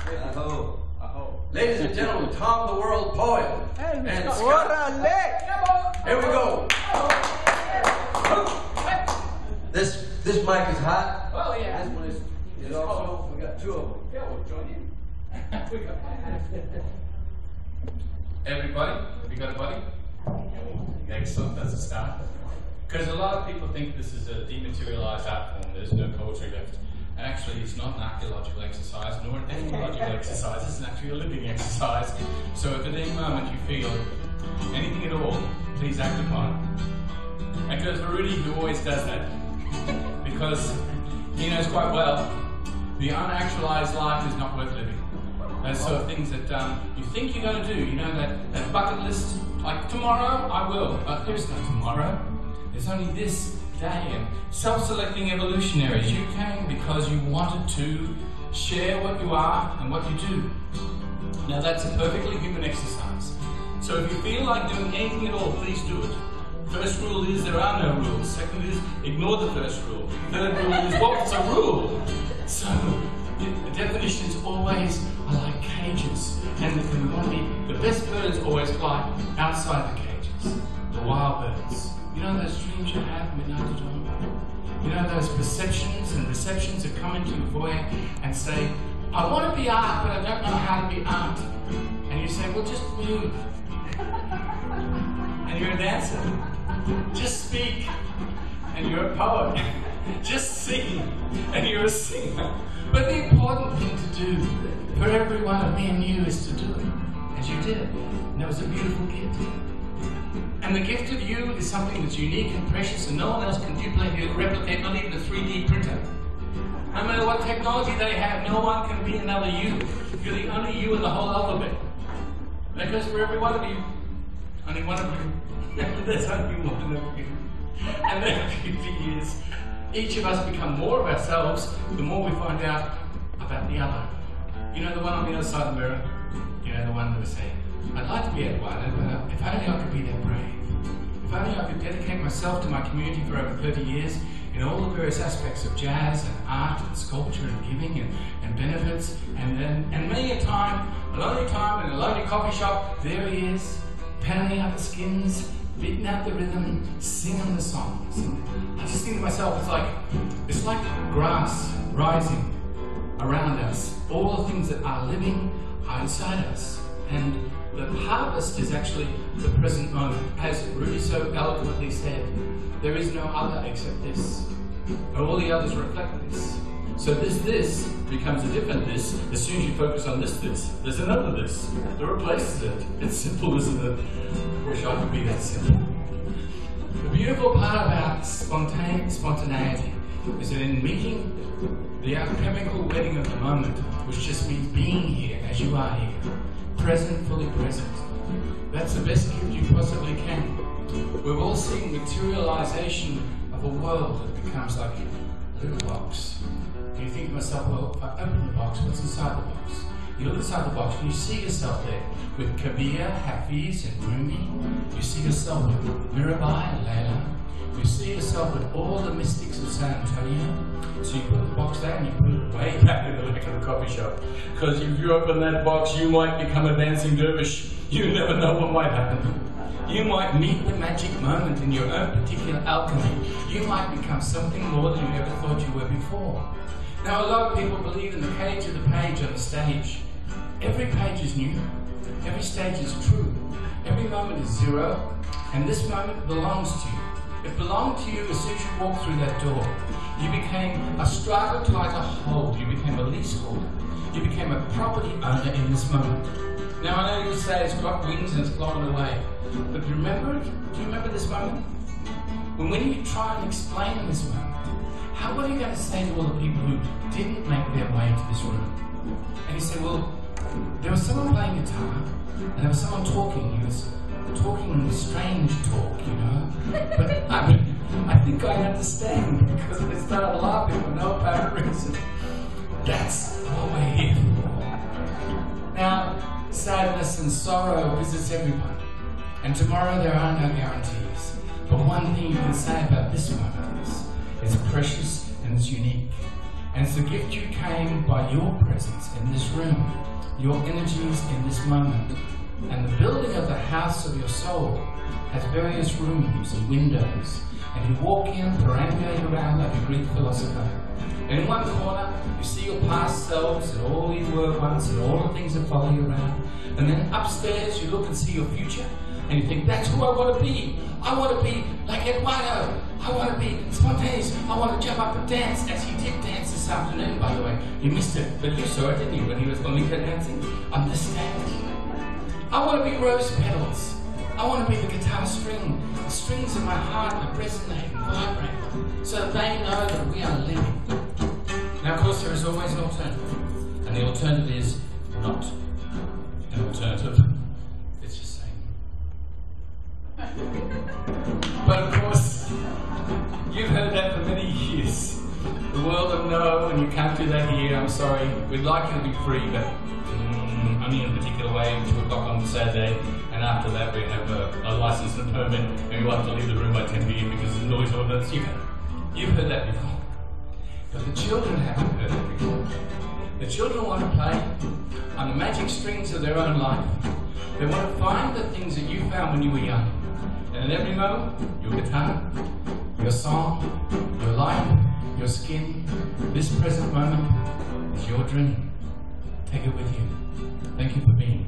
Aho. Aho. Ladies and gentlemen, Thom the World Poet. Hey, and Scott. Here we go. This mic is hot. Oh yeah. This one is also. We got two of them. Yeah, we'll join in. We got Everybody, have you got a buddy? Excellent, that's a start. Because a lot of people think this is a dematerialized art form, there's no poetry left. And actually, it's not an archaeological exercise, nor an etymological exercise, it's actually a living exercise. So if at any moment you feel anything at all, please act upon it. And because Rudy, who always does that, because he knows quite well, the unactualized life is not worth living. Those sort of things that you think you're going to do, you know, that bucket list, like tomorrow I will, but there's no tomorrow. There's only this day. And self-selecting evolutionaries, you came because you wanted to share what you are and what you do. Now that's a perfectly human exercise. So if you feel like doing anything at all, please do it. First rule is there are no rules. Second is ignore the first rule. Third rule is what's a rule? So the definitions always are like cages, and we want to be, the best birds always fly outside the cages, the wild birds. You know those dreams you have midnight to dawn? You know those perceptions and receptions that come into your foyer and say, I want to be art, but I don't know how to be art. And you say, well, just move. And you're a dancer. Just speak, and you're a poet. Just sing, and you're a singer. But the important thing to do for every one of me and you is to do it. As you did it. And that was a beautiful gift. And the gift of you is something that's unique and precious and no one else can duplicate or replicate, not even a 3D printer. No matter what technology they have, no one can be another you. You're the only you in the whole alphabet. That goes for every one of you. Only one of you. There's only one of you. And then 50 years. Each of us become more of ourselves the more we find out about the other. You know the one on the other side of the mirror? You know the one that was saying, I'd like to be Eduardo, but if only I could be that brave. If only I could dedicate myself to my community for over 30 years in all the various aspects of jazz and art and sculpture and giving and benefits, and many a time, a lonely time in a lonely coffee shop, there he is, pounding out the skins, beating out the rhythm, singing the songs. And I just think to myself, it's like grass rising around us. All the things that are living are inside us. And the harvest is actually the present moment. As Rudy so eloquently said, there is no other except this. All the others reflect this. So this becomes a different this as soon as you focus on this. There's another this that replaces it. It's simple, isn't it? I wish I could be that simple. The beautiful part about spontaneity is that in meeting the alchemical wedding of the moment, which just means being here as you are here, present, fully present. That's the best gift you possibly can. We've all seen materialization of a world that becomes like a little box. And you think to myself, well, if I open the box, what's inside the box? You look inside the box and you see yourself there with Kabir, Hafiz and Rumi. You see yourself with Mirabai and Layla. You see yourself with all the mystics of San Antonio. So you put the box there and you put it way back in the back of the coffee shop. Because if you open that box, you might become a dancing dervish. You never know what might happen. You might meet the magic moment in your own particular alchemy. You might become something more than you ever thought you were before. Now, a lot of people believe in the cage of the page on the stage. Every page is new. Every stage is true. Every moment is zero. And this moment belongs to you. It belonged to you as soon as you walked through that door. You became a strata-title hold. You became a leaseholder. You became a property owner in this moment. Now, I know you say it's got wings and it's flown away. But do you remember it? Do you remember this moment? When you try and explain this moment, what are you going to say to all the people who didn't make their way to this room? And you say, well, there was someone playing guitar, and there was someone talking. He was talking strange talk, you know? But I think I understand, because I started laughing for no apparent reason. That's what we're here for. Now, sadness and sorrow visits everyone. And tomorrow there are no guarantees. But one thing you can say about this moment is, it's precious and it's unique. And it's a gift you came by your presence in this room, your energies in this moment. And the building of the house of your soul has various rooms and windows. And you walk in, perambulate around like a Greek philosopher. And in one corner, you see your past selves and all you were once and all the things that follow you around. And then upstairs, you look and see your future. And you think, that's who I want to be. I want to be like Eduardo. I want to be spontaneous. I want to jump up and dance, as he did dance this afternoon, by the way. You missed it, but you saw it, didn't you, when he was on Makin dancing on the stage. I want to be rose petals. I want to be the guitar string. The strings of my heart that resonate and vibrate, so that they know that we are living. Now, of course, there is always an alternative. And the alternative is not an alternative. It's just saying. But of course, you've heard that for many years. The world of no, and you can't do that here, I'm sorry. We'd like you to be free, but only in a particular way, 2 o'clock on Saturday, and after that we have a license and a permit, and we want to leave the room by 10 p.m. because of the noise ordinance. You've heard that before. But the children haven't heard that before. The children want to play on the magic strings of their own life. They want to find the things that you found when you were young. And in every moment, your guitar, your song, your life, your skin, this present moment is your dream. Take it with you. Thank you for being.